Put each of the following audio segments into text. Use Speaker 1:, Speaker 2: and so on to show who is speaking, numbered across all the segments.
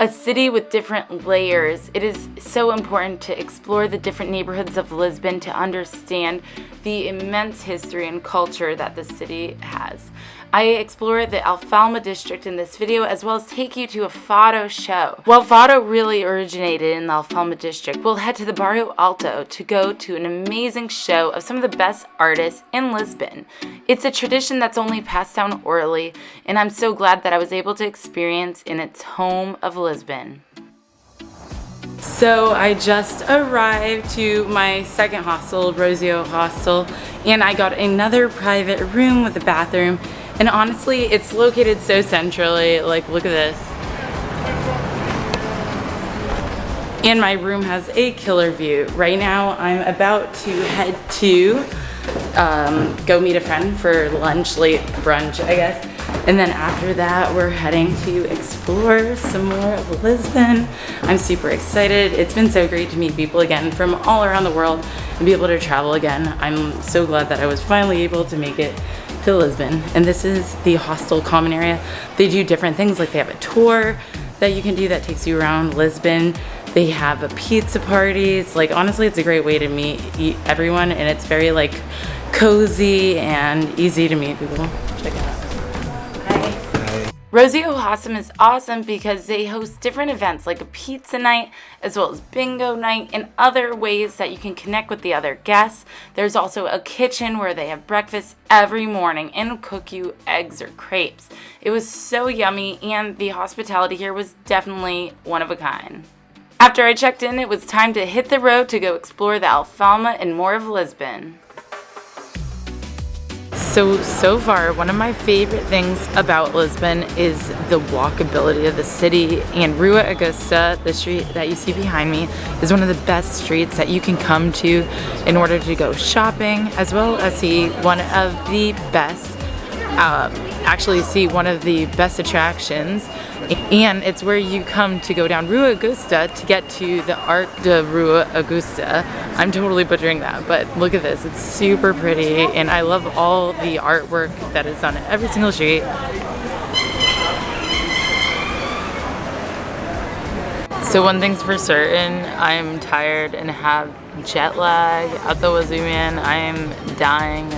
Speaker 1: A city with different layers. It is so important to explore the different neighborhoods of Lisbon to understand the immense history and culture that the city has. I explore the Alfama district in this video, as well as take you to a FADO show. While FADO really originated in the Alfama district, we'll head to the Barrio Alto to go to an amazing show of some of the best artists in Lisbon. It's a tradition that's only passed down orally, and I'm so glad that I was able to experience in its home of Lisbon. So I just arrived to my second hostel, Rosio Hostel, and I got another private room with a bathroom. And honestly, it's located so centrally. Like, look at this. And my room has a killer view. Right now, I'm about to head to go meet a friend for lunch, late brunch, I guess. And then after that, we're heading to explore some more of Lisbon. I'm super excited. It's been so great to meet people again from all around the world and be able to travel again. I'm so glad that I was finally able to make it to Lisbon. And this is the hostel common area. They do different things, like they have a tour that you can do that takes you around Lisbon. They have a pizza parties. Like, honestly, it's a great way to meet everyone, and it's very like cozy and easy to meet people. Check it out. Rosio Hostel is awesome because they host different events like a pizza night, as well as bingo night, and other ways that you can connect with the other guests. There's also a kitchen where they have breakfast every morning and cook you eggs or crepes. It was so yummy, and the hospitality here was definitely one of a kind. After I checked in, it was time to hit the road to go explore the Alfama and more of Lisbon. So far, one of my favorite things about Lisbon is the walkability of the city, and Rua Augusta, the street that you see behind me, is one of the best streets that you can come to in order to go shopping, as well as see one of the best attractions, and it's where you come to go down Rua Augusta to get to the Art de Rua Augusta. I'm totally butchering that, but look at this. It's super pretty, and I love all the artwork that is on every single street. So one thing's for certain, I'm tired and have jet lag out the wazoo, man. I am dying,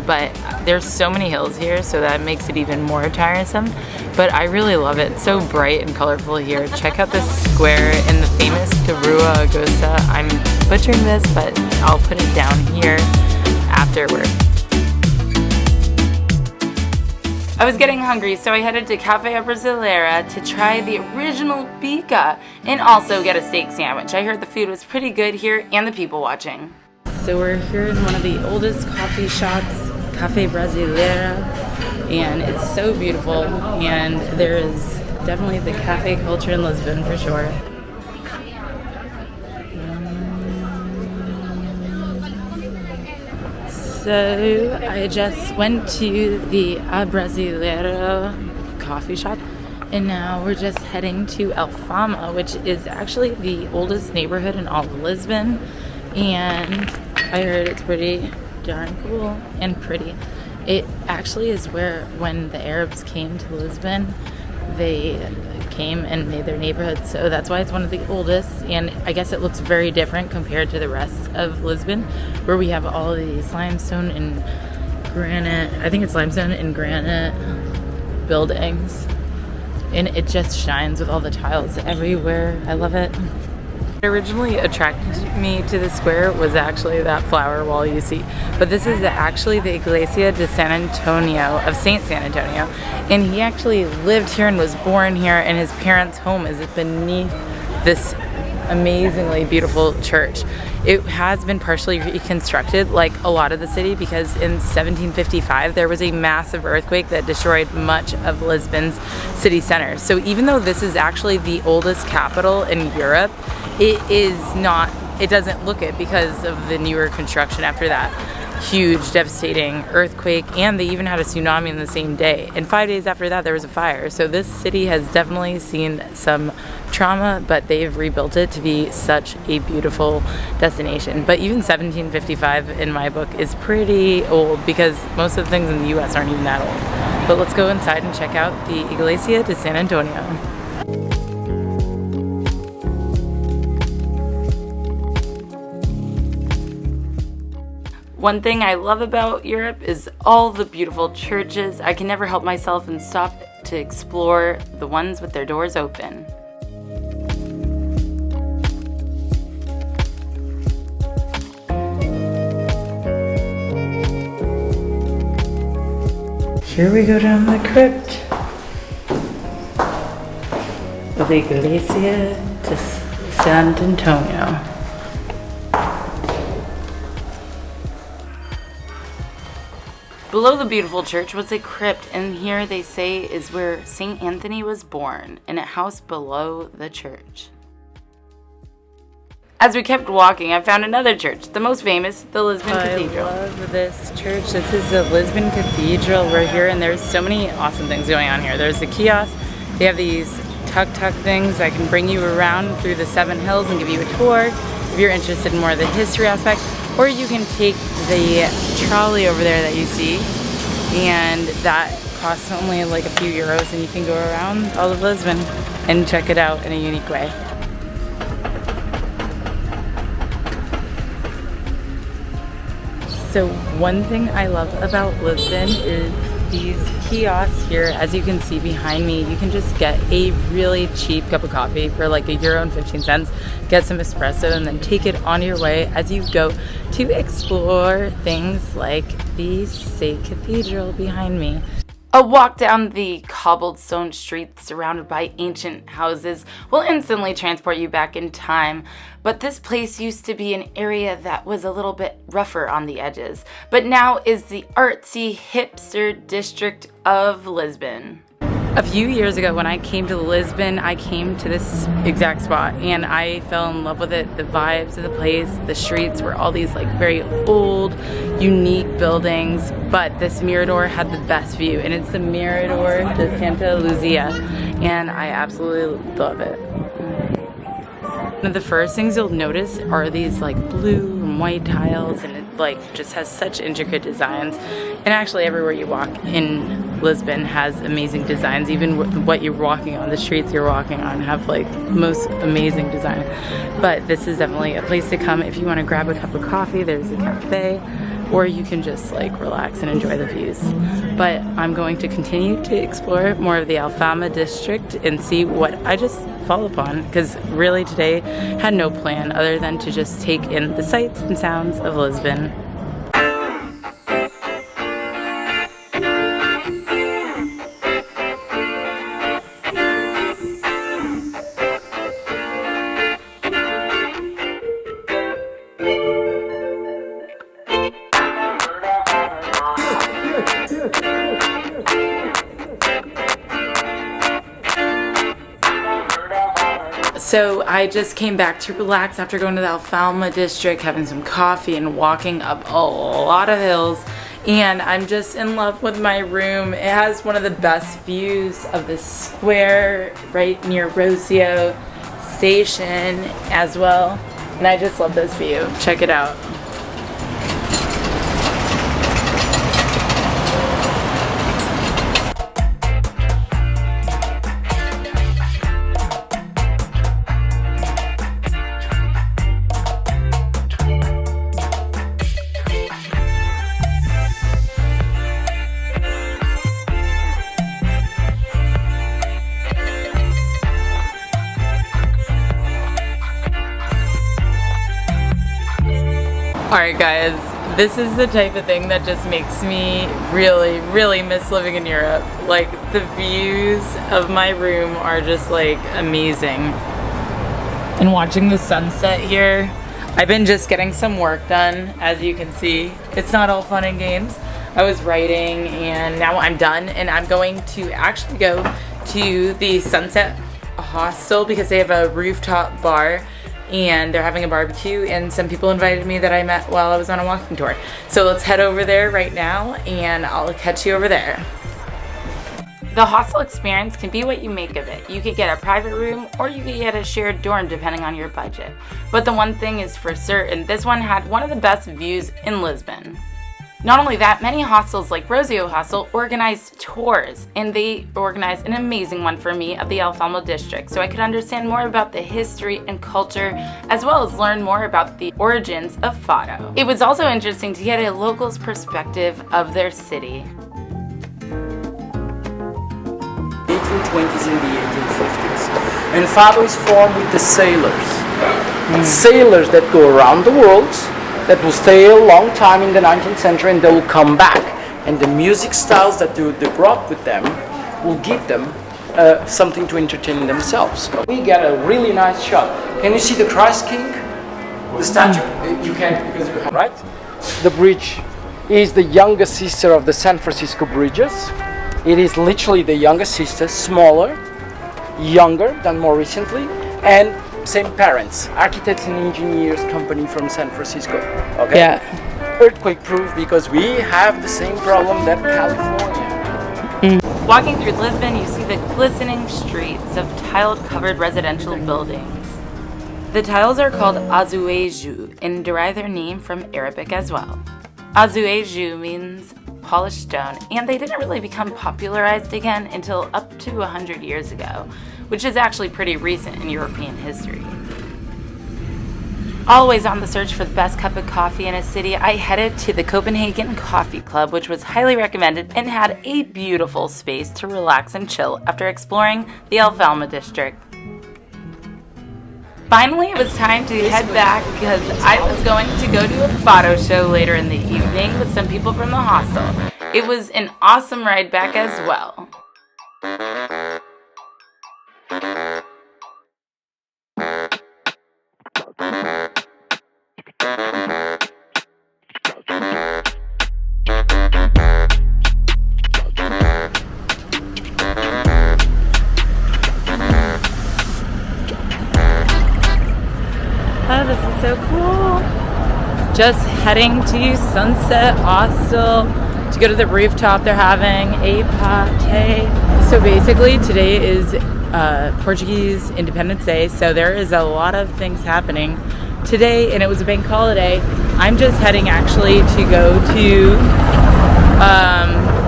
Speaker 1: but there's so many hills here, so that makes it even more tiresome. But I really love it. It's so bright and colorful here. Check out this square in the famous Rua Augusta. I'm butchering this, but I'll put it down here afterward. I was getting hungry, so I headed to Cafe Brasileira to try the original bica and also get a steak sandwich. I heard the food was pretty good here and the people watching. So we're here in one of the oldest coffee shops, Cafe Brasileira, and it's so beautiful, and there is definitely the cafe culture in Lisbon for sure. So I just went to the Brasileira coffee shop, and now we're just heading to Alfama, which is actually the oldest neighborhood in all of Lisbon, and I heard it's pretty darn cool and pretty. It actually is where, when the Arabs came to Lisbon, they came and made their neighborhood, so that's why it's one of the oldest. And I guess it looks very different compared to the rest of Lisbon, where we have all these limestone and granite, I think it's limestone and granite buildings, and it just shines with all the tiles everywhere. I love it. What originally attracted me to the square was actually that flower wall you see, but this is actually the Iglesia de San Antonio, of Saint San Antonio, and he actually lived here and was born here, and his parents' home is beneath this amazingly beautiful church. It has been partially reconstructed, like a lot of the city, because in 1755 there was a massive earthquake that destroyed much of Lisbon's city center. So even though this is actually the oldest capital in Europe, it doesn't look it because of the newer construction after that huge devastating earthquake, and they even had a tsunami in the same day, and 5 days after that there was a fire. So this city has definitely seen some trauma, but they've rebuilt it to be such a beautiful destination. But even 1755 in my book is pretty old, because most of the things in the US aren't even that old. But let's go inside and check out the Iglesia de San Antonio. One thing I love about Europe is all the beautiful churches. I can never help myself and stop to explore the ones with their doors open. Here we go down the crypt of the Iglesia de San Antonio. Below the beautiful church was a crypt, and here they say is where St. Anthony was born, in a house below the church. As we kept walking, I found another church, the most famous, the Lisbon Cathedral. I love this church. This is the Lisbon Cathedral. We're here, and there's so many awesome things going on here. There's a kiosk. They have these tuk-tuk things that can bring you around through the 7 hills and give you a tour if you're interested in more of the history aspect. Or you can take the trolley over there that you see, and that costs only like a few euros, and you can go around all of Lisbon and check it out in a unique way. So one thing I love about Lisbon is these kiosks here. As you can see behind me, you can just get a really cheap cup of coffee for like €1.15, get some espresso, and then take it on your way as you go to explore things like the St. Cathedral behind me. A walk down the cobblestone streets surrounded by ancient houses will instantly transport you back in time, but this place used to be an area that was a little bit rougher on the edges, but now is the artsy hipster district of Lisbon. A few years ago when I came to Lisbon, I came to this exact spot and I fell in love with it. The vibes of the place, the streets were all these like very old, unique buildings, but this mirador had the best view, and it's the Miradouro de Santa Luzia, and I absolutely love it. One of the first things you'll notice are these like blue and white tiles, and it like just has such intricate designs. And actually everywhere you walk in Lisbon has amazing designs. Even what you're walking on, the streets you're walking on have like most amazing design. But this is definitely a place to come if you want to grab a cup of coffee. There's a cafe, or you can just like relax and enjoy the views. But I'm going to continue to explore more of the Alfama district and see what I just fall upon, because really today had no plan other than to just take in the sights and sounds of Lisbon. So I just came back to relax after going to the Alfama district, having some coffee and walking up a lot of hills, and I'm just in love with my room. It has one of the best views of the square right near Rossio station as well, and I just love this view. Check it out. Alright guys, this is the type of thing that just makes me really, really miss living in Europe. Like, the views of my room are just like amazing. And watching the sunset here, I've been just getting some work done, as you can see. It's not all fun and games. I was writing and now I'm done, and I'm going to actually go to the Sunset Hostel because they have a rooftop bar and they're having a barbecue, and some people invited me that I met while I was on a walking tour. So let's head over there right now and I'll catch you over there. The hostel experience can be what you make of it. You could get a private room or you could get a shared dorm depending on your budget. But the one thing is for certain, this one had one of the best views in Lisbon. Not only that, many hostels like Rosio Hostel organize tours, and they organized an amazing one for me of the Alfama district so I could understand more about the history and culture as well as learn more about the origins of Fado. It was also interesting to get a local's perspective of their city.
Speaker 2: 1820s and the 1850s. And Fado is formed with the sailors. Sailors that go around the world, that will stay a long time in the 19th century and they will come back. And the music styles that they brought with them will give them something to entertain themselves. We get a really nice shot. Can you see the Christ King? The statue? You can't because you have, right? The bridge is the youngest sister of the San Francisco bridges. It is literally the youngest sister, smaller, younger than more recently, and same parents, architects and engineers company from San Francisco. Okay.
Speaker 1: Yeah.
Speaker 2: Earthquake proof because we have the same problem that California.
Speaker 1: Walking through Lisbon, you see the glistening streets of tiled-covered residential buildings. The tiles are called azulejo and derive their name from Arabic as well. Azulejo means polished stone, and they didn't really become popularized again until up to 100 years ago, which is actually pretty recent in European history. Always on the search for the best cup of coffee in a city, I headed to the Copenhagen Coffee Club, which was highly recommended and had a beautiful space to relax and chill after exploring the Alfama district. Finally, it was time to head back because I was going to go to a photo show later in the evening with some people from the hostel. It was an awesome ride back as well. Oh, this is so cool. Just heading to Sunset Hostel to go to the rooftop. They're having a party. So basically today is Portuguese Independence Day, so there is a lot of things happening today, and it was a bank holiday. I'm just heading actually to go to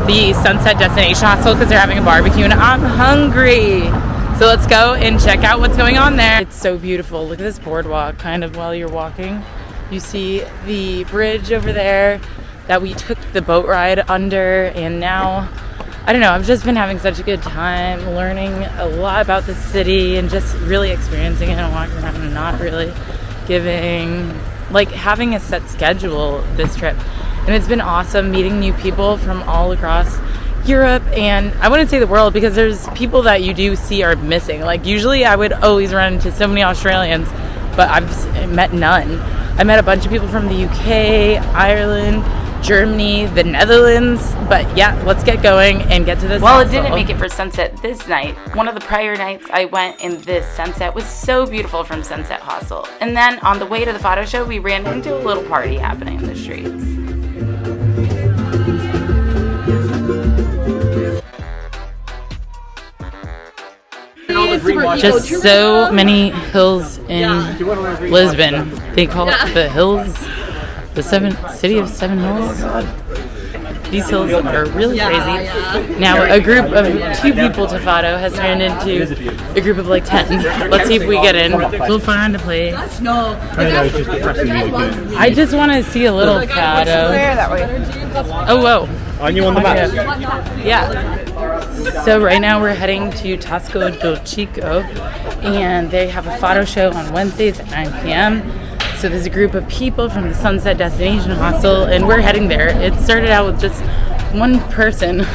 Speaker 1: the Sunset Destination Hostel because they're having a barbecue and I'm hungry. So let's go and check out what's going on there. It's so beautiful. Look at this boardwalk kind of while you're walking. You see the bridge over there that we took the boat ride under, and now, I don't know, I've just been having such a good time learning a lot about the city and just really experiencing it and walking around and not really having a set schedule this trip. And it's been awesome meeting new people from all across Europe, and I wouldn't say the world because there's people that you do see are missing. Like usually I would always run into so many Australians, but I've met none. I met a bunch of people from the UK, Ireland, Germany, the Netherlands, but yeah, let's get going and get to this. Well, it didn't make it for sunset this night. One of the prior nights I went and this sunset was so beautiful from Sunset Hostel. And then on the way to the photo show, we ran into a little party happening in the streets. Just so many hills in Lisbon. They call it the hills, the city of seven hills. These hills are really crazy. Now a group of 2 people to Fado has turned into a group of like 10. Let's see if we get in. We'll find a place. I just want to see a little Fado. Oh, whoa.
Speaker 2: Are you on the map?
Speaker 1: Yeah. So right now we're heading to Tasca do Chico, and they have a photo show on Wednesdays at 9 p.m. So there's a group of people from the Sunset Destination Hostel, and we're heading there. It started out with just one person,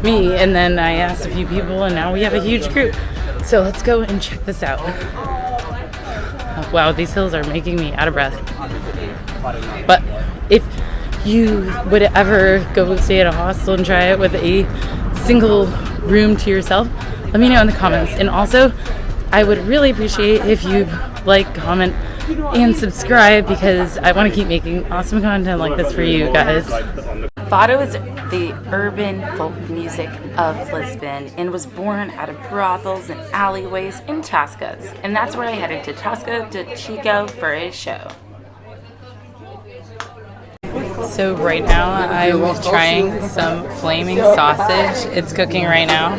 Speaker 1: me, and then I asked a few people, and now we have a huge group. So let's go and check this out. Oh, wow, these hills are making me out of breath. But if you would ever go stay at a hostel and try it with a single room to yourself, let me know in the comments. And also, I would really appreciate if you like, comment, and subscribe because I want to keep making awesome content like this for you guys. Fado is the urban folk music of Lisbon and was born out of brothels and alleyways in Tascas. And that's where I headed to Tasca de Chico for a show. So right now I'm trying some flaming sausage. It's cooking right now.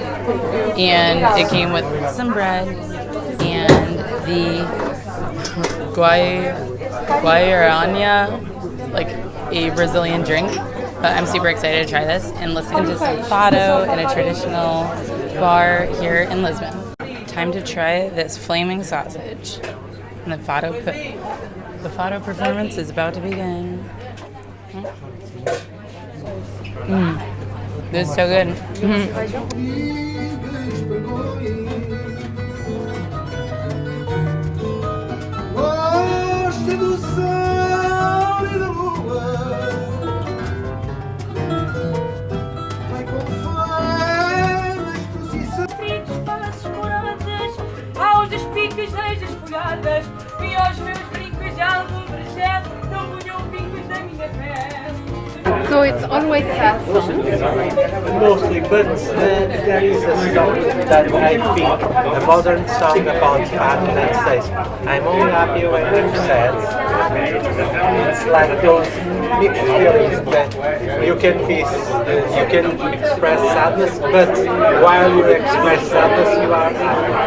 Speaker 1: And it came with some bread and the guarania, like a Brazilian drink. But I'm super excited to try this and listen to some fado in a traditional bar here in Lisbon. Time to try this flaming sausage. And the fado performance is about to begin. This is so good.
Speaker 3: Aos das picas das folhadas e aos meus brincos de algum projeto não punham pingos da minha pele.
Speaker 4: So it's always sad songs?
Speaker 5: Mostly, but there is a song that I think, a modern song about fado that says, I'm only happy when I'm sad. It's like those mixed feelings that you can express sadness, but while you express sadness, you are happy.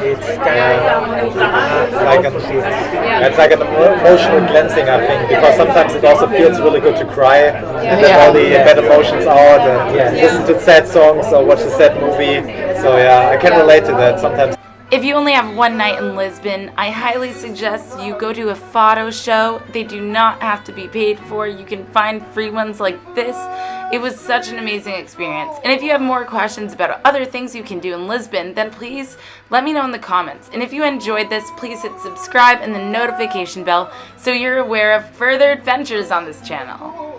Speaker 5: It's kind of
Speaker 6: it's like an emotional cleansing, I think, because sometimes it also feels really good to cry and let all the bad emotions out and listen to sad songs or watch a sad movie. So yeah, I can relate to that sometimes.
Speaker 1: If you only have one night in Lisbon, I highly suggest you go to a fado show. They do not have to be paid for. You can find free ones like this. It was such an amazing experience. And if you have more questions about other things you can do in Lisbon, then please let me know in the comments. And if you enjoyed this, please hit subscribe and the notification bell so you're aware of further adventures on this channel.